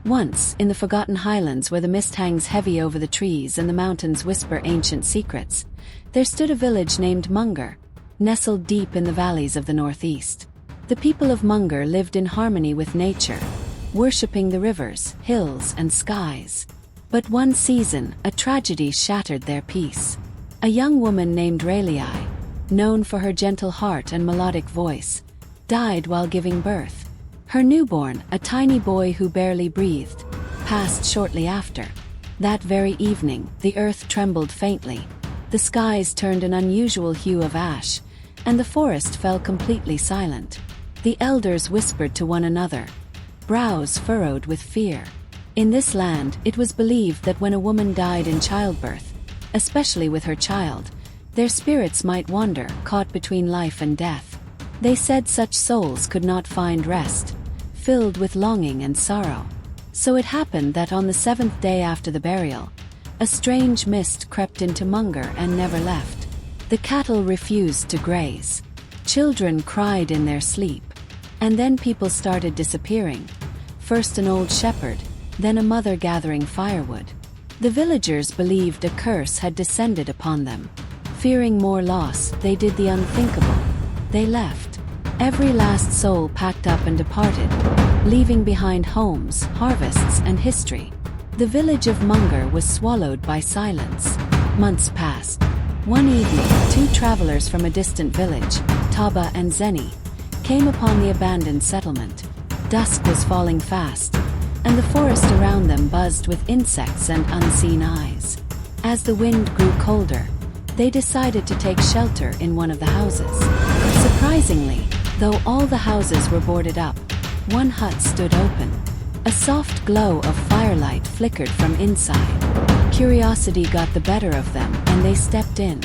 Once, in the forgotten highlands where the mist hangs heavy over the trees and the mountains whisper ancient secrets, there stood a village named Munger, nestled deep in the valleys of the northeast. The people of Munger lived in harmony with nature, worshipping the rivers, hills, and skies. But one season, a tragedy shattered their peace. A young woman named Ralei, known for her gentle heart and melodic voice, died while giving birth. Her newborn, a tiny boy who barely breathed, passed shortly after. That very evening, the earth trembled faintly, the skies turned an unusual hue of ash, and the forest fell completely silent. The elders whispered to one another, brows furrowed with fear. In this land, it was believed that when a woman died in childbirth, especially with her child, their spirits might wander, caught between life and death. They said such souls could not find rest, filled with longing and sorrow. So it happened that on the 7th day after the burial, a strange mist crept into Munger and never left. The cattle refused to graze. Children cried in their sleep. And then people started disappearing. First an old shepherd, then a mother gathering firewood. The villagers believed a curse had descended upon them. Fearing more loss, they did the unthinkable. They left. Every last soul packed up and departed, leaving behind homes, harvests, and history. The village of Munger was swallowed by silence. Months passed. One evening, two travelers from a distant village, Taba and Zeni, came upon the abandoned settlement. Dusk was falling fast, and the forest around them buzzed with insects and unseen eyes. As the wind grew colder, they decided to take shelter in one of the houses. Surprisingly, though all the houses were boarded up, one hut stood open. A soft glow of firelight flickered from inside. Curiosity got the better of them, and they stepped in.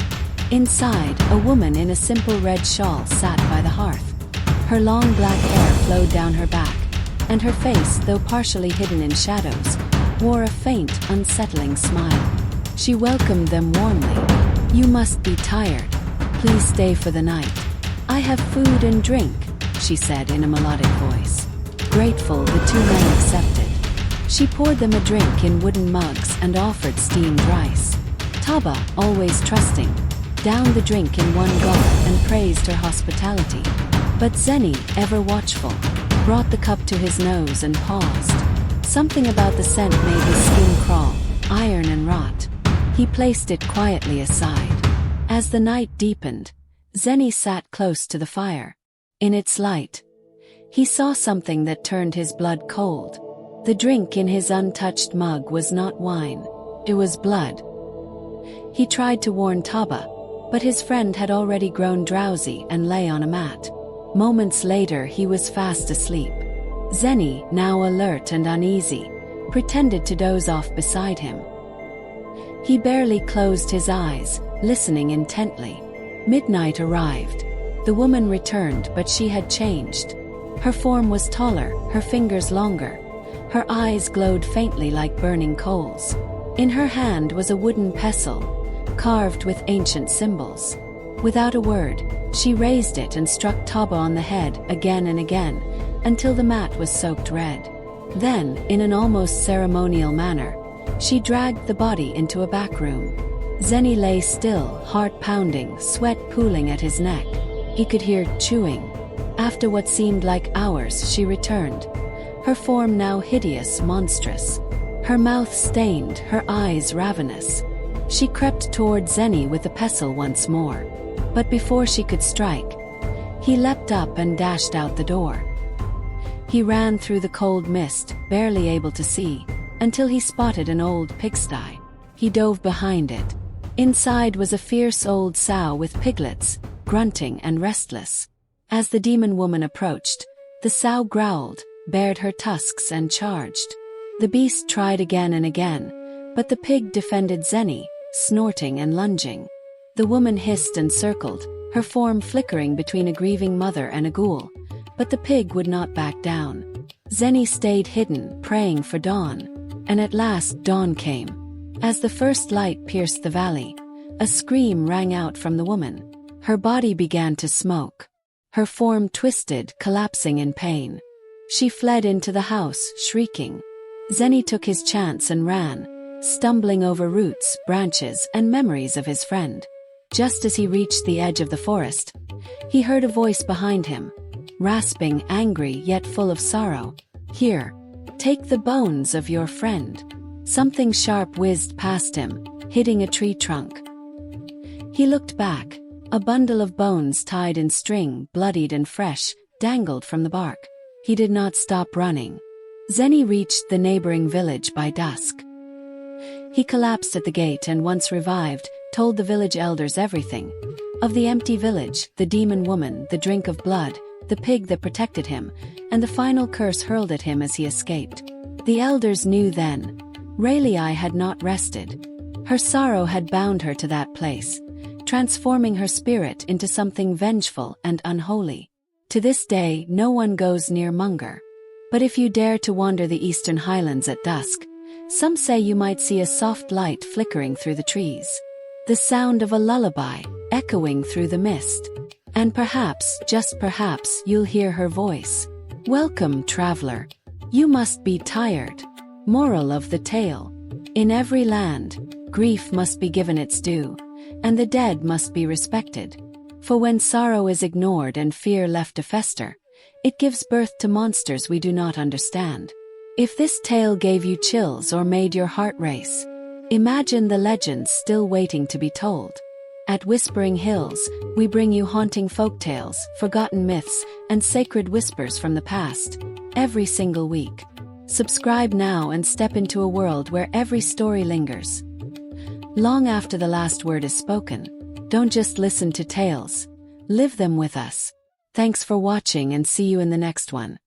Inside, a woman in a simple red shawl sat by the hearth. Her long black hair flowed down her back, and her face, though partially hidden in shadows, wore a faint, unsettling smile. She welcomed them warmly. "You must be tired. Please stay for the night. I have food and drink," she said in a melodic voice. Grateful, the two men accepted. She poured them a drink in wooden mugs and offered steamed rice. Taba, always trusting, downed the drink in one gulp and praised her hospitality. But Zeni, ever watchful, brought the cup to his nose and paused. Something about the scent made his skin crawl, iron and rot. He placed it quietly aside. As the night deepened, Zeni sat close to the fire. In its light, he saw something that turned his blood cold. The drink in his untouched mug was not wine, it was blood. He tried to warn Taba, but his friend had already grown drowsy and lay on a mat. Moments later he was fast asleep. Zeni, now alert and uneasy, pretended to doze off beside him. He barely closed his eyes, listening intently. Midnight arrived. The woman returned, but she had changed. Her form was taller, her fingers longer. Her eyes glowed faintly like burning coals. In her hand was a wooden pestle, carved with ancient symbols. Without a word, she raised it and struck Taba on the head again and again, until the mat was soaked red. Then, in an almost ceremonial manner, she dragged the body into a back room. Zeni lay still, heart pounding, sweat pooling at his neck. He could hear chewing. After what seemed like hours, she returned. Her form now hideous, monstrous. Her mouth stained, her eyes ravenous. She crept toward Zeni with the pestle once more. But before she could strike, he leapt up and dashed out the door. He ran through the cold mist, barely able to see, until he spotted an old pigsty. He dove behind it. Inside was a fierce old sow with piglets, grunting and restless. As the demon woman approached, the sow growled, bared her tusks and charged. The beast tried again and again, but the pig defended Zeni, snorting and lunging. The woman hissed and circled, her form flickering between a grieving mother and a ghoul, but the pig would not back down. Zeni stayed hidden, praying for dawn, and at last dawn came. As the first light pierced the valley, a scream rang out from the woman. Her body began to smoke. Her form twisted, collapsing in pain. She fled into the house, shrieking. Zeni took his chance and ran, stumbling over roots, branches, and memories of his friend. Just as he reached the edge of the forest, he heard a voice behind him, rasping, angry yet full of sorrow. "Here, take the bones of your friend." Something sharp whizzed past him, hitting a tree trunk. He looked back. A bundle of bones tied in string, bloodied and fresh, dangled from the bark. He did not stop running. Zeni reached the neighboring village by dusk. He collapsed at the gate and, once revived, told the village elders everything. Of the empty village, the demon woman, the drink of blood, the pig that protected him, and the final curse hurled at him as he escaped. The elders knew then. Ralei had not rested. Her sorrow had bound her to that place, transforming her spirit into something vengeful and unholy. To this day, no one goes near Munger. But if you dare to wander the eastern highlands at dusk, some say you might see a soft light flickering through the trees. The sound of a lullaby, echoing through the mist. And perhaps, just perhaps, you'll hear her voice. "Welcome, traveler. You must be tired." Moral of the tale. In every land, grief must be given its due, and the dead must be respected. For when sorrow is ignored and fear left to fester, it gives birth to monsters we do not understand. If this tale gave you chills or made your heart race, imagine the legends still waiting to be told. At Whispering Hills, we bring you haunting folktales, forgotten myths, and sacred whispers from the past, every single week. Subscribe now and step into a world where every story lingers. Long after the last word is spoken, don't just listen to tales, live them with us. Thanks for watching and see you in the next one.